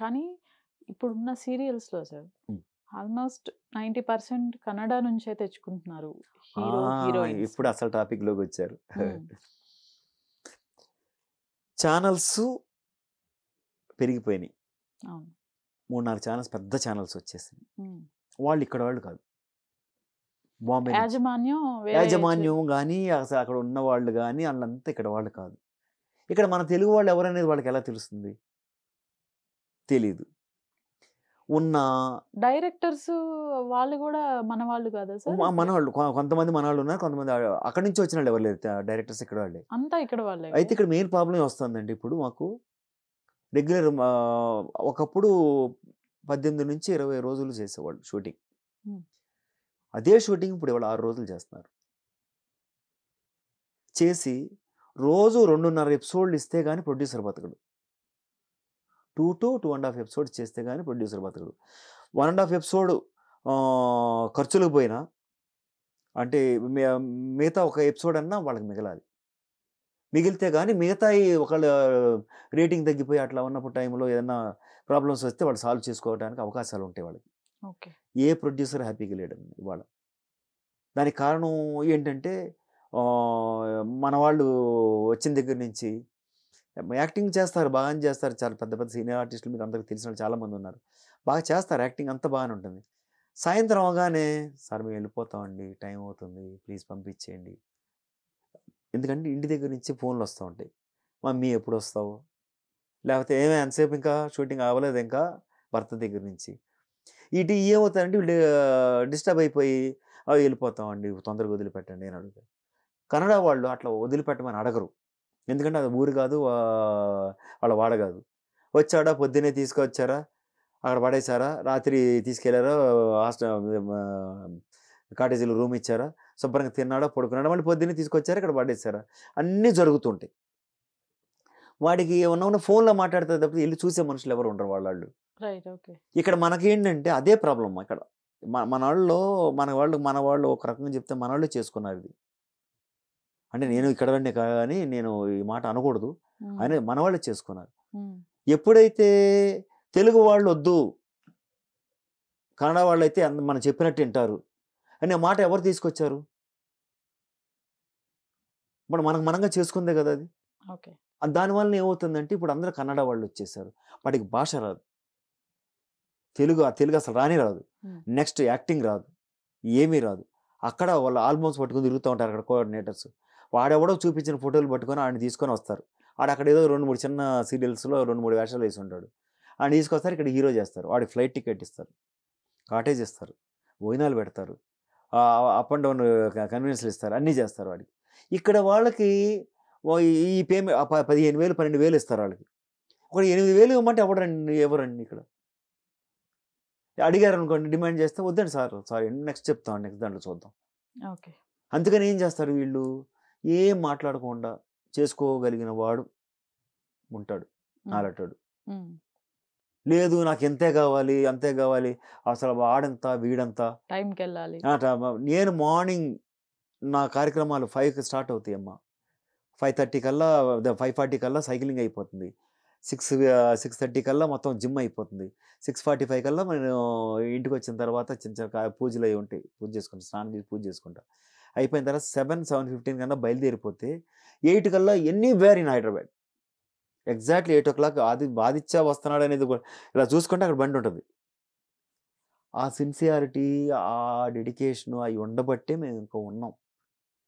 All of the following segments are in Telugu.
కానీ ఇప్పుడున్న సీరియల్స్‌లో సార్ హ్మ్. ఆల్‌మోస్ట్ 90% కన్నడ నుంచే తెచ్చుకుంటున్నారు. ఆ! హీరోయిన్స్. ఇప్పుడు అసలు టాపిక్‌లోకొచ్చారు. హ్మ్. ఛానల్స్ పెరిగిపోయినాయి. అవును. 3, 4 ఛానల్స్ పెద్ద ఛానల్స్ వచ్చేసినాయి. హ్మ్. వాళ్ళు ఇక్కడ వాళ్ళు కాదు. బాంబే నుంచి. యాజమాన్యం వేరే యాజమాన్యం గాని, అసలు అక్కడ ఉన్న వాళ్ళు గాని ఆళ్ళంతా ఇక్కడ వాళ్ళు కాదు. ఇక్కడ మన తెలుగు వాళ్ళు ఎవరనేది వాళ్ళకెలా తెలుస్తుంది? తెలీదు. ఉన్న డైరెక్టర్స్ వాళ్ళు గూడా మన వాళ్ళు కాదా సార్ ఇప్పుడు? మనోళ్ళు కొంతమంది మనోళ్ళున్నారు. కొంతమంది అక్కడి నుంచి వచ్చినోళ్ళు ఎవరు లేరు. డైరెక్టర్స్ ఇక్కడ వాళ్ళే. అంతా ఇక్కడ వాళ్ళే అయితే గదా! ఇక్కడ మెయిన్ ప్రాబ్లమ్ ఏమొస్తుందంటే ఇప్పుడు మాకు రెగ్యులర్ ఒకప్పుడు 18-20 రోజులు చేసేవాళ్ళు షూటింగ్. హ్మ్. అదే షూటింగ్ ఇప్పుడు ఇవాళ 6 రోజులు చేస్తున్నారు. చేసి రోజు 2:30 ఎపిసోడ్‌లు ఇస్తే గాని ప్రొడ్యూసర్ బతకడు. 2-2 ½ ఎపిసోడ్స్ చేస్తే గాని ప్రొడ్యూసర్ బతకడు. 1 ½ ఎపిసోడ్ ఖర్చులకు పోయినా అంటే మి మిగతా ఒక ఎపిసోడ్ అన్నా వాళ్ళకి మిగలాలి. మిగిలితే గాని మిగతాయి ఒకళ్ళ రేటింగ్ తగ్గిపోయి అట్లా ఉన్నప్పుడు టైంలో ఏదన్నా ప్రాబ్లమ్స్ వస్తే వాళ్ళు సాల్వ్ చేసుకోవడానికి అవకాశాలుంటాయి వాళ్ళకి. ఓకే. ఏ ప్రొడ్యూసర్ హ్యాపీగా లేడండి ఇవాళ. దానికి కారణం ఏంటంటే మన వాళ్ళు వచ్చిన దగ్గర నుంచి యాక్టింగ్ చేస్తారు. బాగానే చేస్తారు. చాలా పెద్ద పెద్ద సీనియర్ ఆర్టిస్టులు మీకు అందరికి తెలిసిన వాళ్ళు చాలా మందున్నారు. బాగా చేస్తారు. యాక్టింగ్ అంతా బాగానే ఉంటుంది. సాయంత్రం అవ్వగానే సార్ మేము వెళ్ళిపోతామండి. టైం అవుతుంది. ప్లీజ్ పంపించేయండి. ఎందుకంటే ఇంటి దగ్గర నుంచి ఫోన్‌లు వస్తా ఉంటాయి. మమ్మీ ఎప్పుడొస్తావు? లేకపోతే ఏమే ఎంతసేపు ఇంకా షూటింగ్ అవ్వలేదు ఇంకా భర్త దగ్గర నుంచి. ఏమవుతాయంటే వీళ్ళు డిస్టర్బ్ అయిపోయి వెళ్ళిపోతామండి. తొందరగా వదిలిపెట్టండి అని అడుగుతారు. కన్నడ వాళ్ళు అట్లా వదిలిపెట్టమని అడగరు. ఎందుకంటే అది ఊరు కాదు. వాళ్ళ వాడ కాదు. వచ్చాడా పొద్దున్నే తీసుకొచ్చారా? అక్కడ పడేసారా? రాత్రి తీసుకెళ్లారా? కాటేజీలో రూమ్ ఇచ్చారా? శుభ్రంగా తిన్నాడా? పడుకున్నాడా? మళ్ళీ పొద్దున్నే తీసుకొచ్చారా? ఇక్కడ పడేసారా? అన్నీ జరుగుతుంటాయి. వాడికి ఉన్న ఫోన్‌లో మాట్లాడతారు తప్పితే ఎళ్లి చూసే మనుషులు ఎవరు ఉండరు వాళ్ళాళ్ళు. రైట్. ఓకే. ఇక్కడ మనకేంటంటే అదే ప్రాబ్లమ్ ఇక్కడ. మనోళ్ళు మన వాళ్ళు ఒక రకంగా చెప్తే మనోళ్ళే చేసుకున్నారిది. అంటే నేను హ్మ్. ఇక్కడోడినే కానీ నేను ఈ మాట అనకూడదు. హ్మ్. అయినా మనవాళ్ళే చేసుకున్నారు. హ్మ్. ఎప్పుడైతే తెలుగు వాళ్ళొద్దు, కన్నడ వాళ్ళైతే మనం చెప్పినట్టు ఇంటారు అనే మాట ఎవరు తీసుకొచ్చారు? ఇప్పుడు మనకు మనంగా చేసుకుందే గదా అది. ఓకే. దానివలన ఏమవుతుందంటే ఇప్పుడు అందరూ కన్నడ వాళ్ళొచ్చేసారు. వాడికి భాష రాదు. ఆ తెలుగు అసలు రానే రాదు. హ్మ్. నెక్స్ట్ యాక్టింగ్ రాదు. ఏమీ రాదు. అక్కడ వాళ్ళు ఆల్బమ్స్ పట్టుకొని తిరుగుతా ఉంటారు అక్కడ కోఆర్డినేటర్స్. వాడెవడో చూపించిన ఫోటోలు పట్టుకొని ఆడిని తీసుకొని వస్తారు. ఆడక్కడ ఏదో 2, 3 చిన్న సీరియల్స్‌లో 2, 3 వేషాలు వేసుంటాడు. ఆడిని తీసుకొస్తారు ఇక్కడ హీరో చేస్తారు. వాడికి ఫ్లైట్ టికెట్ ఇస్తారు. కాటేజ్ ఇస్తారు. భోజనాలు పెడతారు. అప్ అండ్ డౌన్ కన్వీనియన్స్‌లు ఇస్తారు. అన్నీ చేస్తారు వాడికి. ఇక్కడ వాళ్ళకి ఓ ఈ 15,000, 12,000 ఇస్తారు ఆళ్ళకి. ఒక 8,000 ఇవ్వమంటే ఇవ్వరండి ఇక్కడ. అడిగారనుకోండి డిమాండ్ చేస్తే వద్దండి సార్. సారీ నెక్స్ట్ చెప్తాం. నెక్స్ట్ దాంట్లో చూద్దాం. ఓకే. అందుకని ఏం చేస్తారు వీళ్ళు? ఏం మాట్లాడకుండా చేసుకోగలిగిన వాడు ఉంటాడు. హ్మ్. నాలాటోడు. హ్మ్. లేదు నాకు ఇంతే గావాలి, అంతే గావాలి. అసలు వాడెంత, వీడెంత టైంకెళ్ళాలి. ఆ! నేను మార్నింగ్ నా కార్యక్రమాలు 5కి స్టార్ట్ అవుతాయమ్మా. 5:30 కల్లా 5:40 కల్లా సైక్లింగ్ అయిపోతుంది. 6:30 కల్లా మొత్తం జిమ్ అయిపోతుంది. 6:45 కల్లా నేను ఇంటికొచ్చిన తర్వాత చిన్న చిన్న పూజలయి ఉంటాయి. పూజ చేసుకుంటా. స్నానం చేసి పూజ చేసుకుంటా. అయిపోయిన తర్వాత 7:15 కన్నా బయలుదేరిపోతే 8 కల్లా anywhere in Hyderabad. Exactly 8:00 Aditya వస్తున్నాడనేది ఇలా చూసుకుంటే అక్కడ బండుంటది. ఆ సిన్సియారిటీ, ఆ డెడికేషను అయి ఉండబట్టే మేము ఇంకా ఉన్నాం.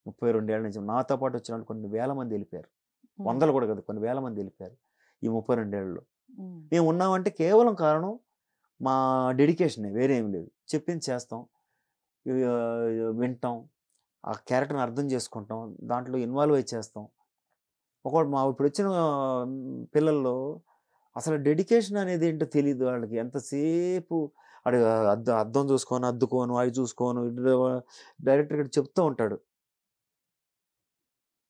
32 ఏళ్ల నుంచి. నాతో పాటు వచ్చిన కొన్ని వేల మంది ఎళ్ళిపోయారు. హ్మ్. వందలు కూడా కాదు. కొన్ని వేల మంది ఎళ్ళిపోయారు. ఈ 32 ఏళ్లలో. హ్మ్. మేము ఉన్నామంటే కేవలం కారణం మా డెడికేషనే వేరే ఏమి లేదు. చెప్పింది చేస్తాం. వింటాం. ఆ క్యారెక్టర్‌ని అర్థం చేసుకుంటాం. దాంట్లో ఇన్వాల్వ్ అయ్యి చేస్తాం. ఇప్పుడొచ్చిన పిల్లల్లో అసలు డెడికేషన్ అనేది ఏంటో తెలీదు వాళ్ళకి. ఎంతసేపు ఆడు అద్దం చూసుకోను, అద్దుకోను, అవి చూసుకోను, డైరెక్టర్ ఇక్కడ చెప్తూ ఉంటాడు.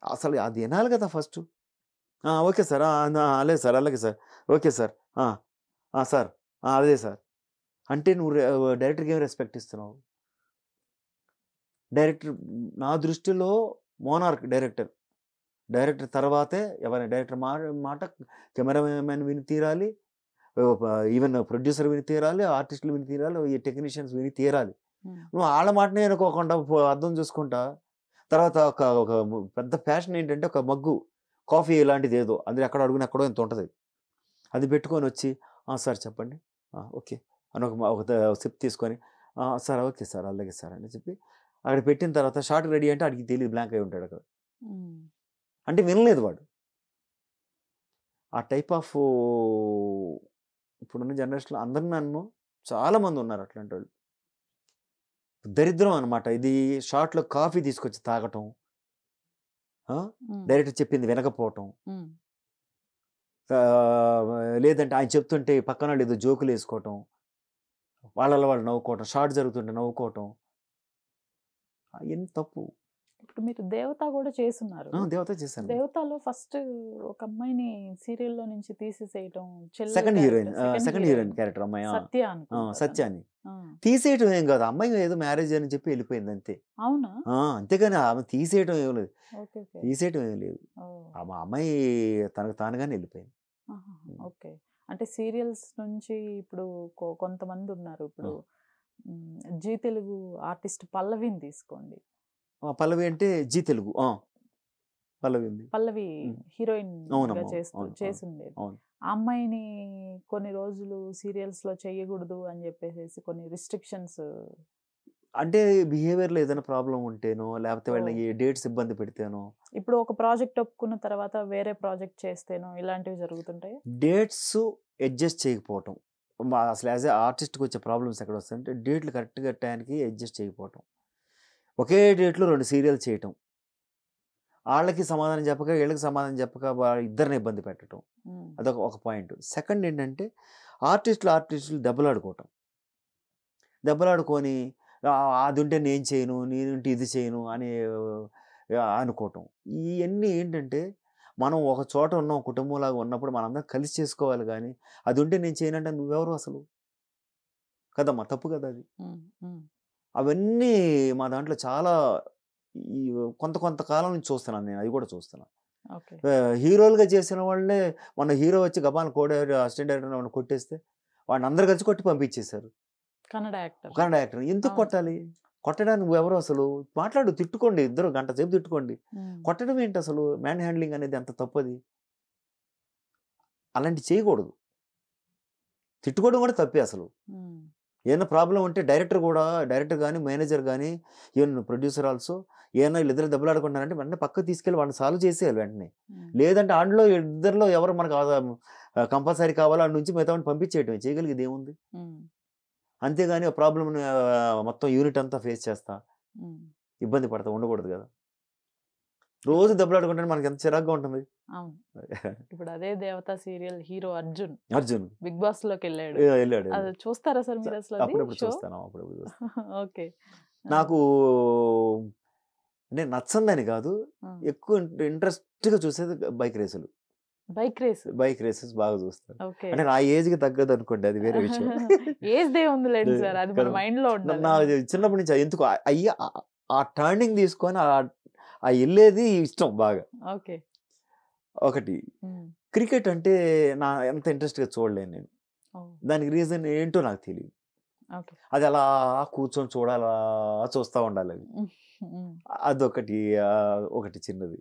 అసలు అది ఇనాలి కదా ఫస్టు. Okay sir. లేదు సార్. అలాగే సార్. Okay sir. ఆ! సార్. అదే సార్. అంటే నువ్వు డైరెక్టర్‌కి ఏం రెస్పెక్ట్ ఇస్తున్నావు? డైరెక్టర్ నా దృష్టిలో మోనార్క్ డైరెక్టర్. డైరెక్టర్ తర్వాతే ఎవరైనా డైరెక్టర్ మాట కెమెరామెన్ విని తీరాలి. ఈవెన్ ప్రొడ్యూసర్ విని తీరాలి, ఆర్టిస్టులు విని తీరాలి, ఈ టెక్నీషియన్స్ విని తీరాలి. నువ్వు వాళ్ళ మాటనే అనుకోకుండా అర్థం చూసుకుంటా తర్వాత ఒక పెద్ద ఫ్యాషన్ ఏంటంటే ఒక మగ్గు కాఫీ ఇలాంటిది ఏదో అందులో ఎక్కడ అడుగున ఎక్కడో ఇంత ఉంటుంది, అది పెట్టుకొని వచ్చి సార్ చెప్పండి, ఓకే అని ఒక సిప్ తీసుకొని సార్ ఓకే సార్ అలాగే సార్ అని చెప్పి అక్కడ పెట్టిన తర్వాత షార్ట్ రెడీ అంటే అడిగి తెలియదు, బ్లాంక్ అయి ఉంటాడు అక్కడ. అంటే వినలేదు వాడు. ఆ టైప్ ఆఫ్ ఇప్పుడున్న జనరేషన్లో అందరు నన్ను చాలామంది ఉన్నారు అట్లాంటి వాళ్ళు. దరిద్రం అనమాట ఇది. షార్ట్లో కాఫీ తీసుకొచ్చి తాగటం, డైరెక్టర్ చెప్పింది వినకపోవటం, లేదంటే ఆయన చెప్తుంటే పక్కన వాళ్ళు ఏదో జోకులు వేసుకోవటం, వాళ్ళ వాళ్ళు నవ్వుకోవటం, షార్ట్ జరుగుతుంటే నవ్వుకోవటం, అవన్నీ తప్పు. ఇప్పుడు మీరు దేవత కూడా చేస్తున్నారు. దేవత చేశాను. దేవతలో ఫస్ట్ ఒక అమ్మాయిని సీరియల్లో నుంచి తీసేసేయటం, సెకండ్ హీరోయిన్ క్యారెక్టర్ అమ్మాయి సత్యాన్ని తీసేయటం ఏం కాదు, అమ్మాయి ఏదో మ్యారేజ్ అని చెప్పి వెళ్ళిపోయింది అంతే. అవునా? అంతేగాని ఆమె తీసేయటం ఏం లేదు, తీసేయటం ఏం లేదు. ఆ అమ్మాయి తనకు తానుగానే వెళ్ళిపోయింది. ఓకే. అంటే సీరియల్స్ నుంచి ఇప్పుడు కొంతమంది ఉన్నారు. ఇప్పుడు జీ తెలుగు ఆర్టిస్ట్ పల్లవిని తీసుకోండి. పల్లవి అంటే జీ తెలుగు పల్లవి హీరోయిన్ చేస్తుండేది. ఆ అమ్మాయిని కొన్ని రోజులు సీరియల్స్ లో చెయ్యకూడదు అని చెప్పేసి కొన్ని రిస్ట్రిక్షన్స్, అంటే బిహేవియర్లో ఏదైనా ప్రాబ్లం ఉంటేనో లేకపోతే వాళ్ళకి డేట్స్ ఇబ్బంది పెడితేనో. ఇప్పుడు ఒక ప్రాజెక్ట్ ఒప్పుకున్న తర్వాత వేరే ప్రాజెక్ట్ చేస్తేనో ఇలాంటివి జరుగుతుంటాయి. డేట్స్ అడ్జస్ట్ చేయకపోవటం అసలు యాజ్ ఏ ఆర్టిస్ట్కి వచ్చే ప్రాబ్లమ్స్ ఎక్కడ వస్తాయంటే డేట్లు కరెక్ట్గా టైంకి అడ్జస్ట్ చేయకపోవటం, ఒకే డేట్లో 2 సీరియల్ చేయటం, వాళ్ళకి సమాధానం చెప్పక వీళ్ళకి సమాధానం చెప్పక ఇద్దరిని ఇబ్బంది పెట్టడం, అదొక ఒక పాయింట్. సెకండ్ ఏంటంటే ఆర్టిస్టులు దెబ్బలాడుకొని అది ఉంటే నేను చేయను, నేనుంటే ఇది చేయను అని అనుకోవటం. ఇవన్నీ ఏంటంటే మనం ఒక చోట ఉన్నాం, కుటుంబంలాగా ఉన్నప్పుడు మనందరం కలిసి చేసుకోవాలి. కానీ అది ఉంటే నేను చేయనంటే నువ్వెవరు అసలు కదమ్మా, తప్పు కదా అది. అవన్నీ మా దాంట్లో చాలా ఈ కొంతకాలం నుంచి చూస్తున్నాను నేను, అది కూడా చూస్తున్నాను. హీరోలుగా చేసిన వాళ్ళే మొన్న హీరో వచ్చి గబాన్ అసిస్టెంట్ డైరెక్టర్ కొట్టేస్తే వాడిని అందరు కలిసి కొట్టి పంపించేశారు. కన్నడ యాక్టర్ ఎందుకు కొట్టాలి? కొట్టడానికి నువ్వు ఎవరు అసలు? మాట్లాడు, తిట్టుకోండి, ఇద్దరు గంట సేపు తిట్టుకోండి. కొట్టడం ఏంటి అసలు? మ్యాన్ హ్యాండ్లింగ్ అనేది అంత తప్పది, అలాంటి చేయకూడదు. తిట్టుకోవడం కూడా తప్పే అసలు. ఏమైనా ప్రాబ్లం ఉంటే డైరెక్టర్ కానీ మేనేజర్ కానీ ఈవెన్ ప్రొడ్యూసర్ ఆల్సో ఏమైనా వీళ్ళిద్దరు దెబ్బలాడుకుంటారంటే వెంటనే పక్కకు తీసుకెళ్ళి వాళ్ళని సాల్వ్ చేసేయాలి వెంటనే. లేదంటే ఆడలో ఇద్దరిలో ఎవరు మనకు కంపల్సరీ కావాలో ఆడ నుంచి మిగతా పంపించేయటం, చేయగలిగేది ఏముంది? అంతేగాని ఆ ప్రాబ్లమ్ మొత్తం యూనిట్ అంతా ఫేస్ చేస్తా ఇబ్బంది పడతా ఉండకూడదు కదా. రోజు దెబ్బలాడుకుంటే మనకి ఎంత చిరాగ్గా ఉంటుంది. అవును. ఇప్పుడు అదే Devatha serial hero Arjun Big Boss లోకి వెళ్ళాడు. అది చూస్తారా సార్ మీరు? అసలు అప్పుడప్పుడు చూస్తాను. ఓకే. నాకు అంటే నచ్చందని కాదు, ఎక్కువ ఇంట్రెస్ట్గా చూసేది బైక్ రేసెస్ బాగా చూస్తాను. అంటే నా ఏజ్కి తగ్గదు అనుకోండి, అది వేరే విషయం. నా చిన్నప్పటి నుంచి ఎందుకు అయ్యా ఆ టర్నింగ్ తీసుకొని ఆ వెళ్ళేది ఇష్టం బాగా. ఒకటి క్రికెట్ అంటే నా ఎంత ఇంట్రెస్ట్గా చూడలేను నేను. దానికి రీజన్ ఏంటో నాకు తెలియదు. అది అలా కూర్చొని చూడాలా, చూస్తూ ఉండాలి. అదొకటి ఒకటి చిన్నది.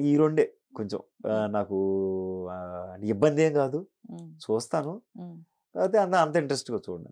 ఈ రెండే కొంచెం నాకు ఇబ్బంది ఏం కాదు, చూస్తాను. అయితే అంత ఇంట్రెస్ట్గా చూడండి.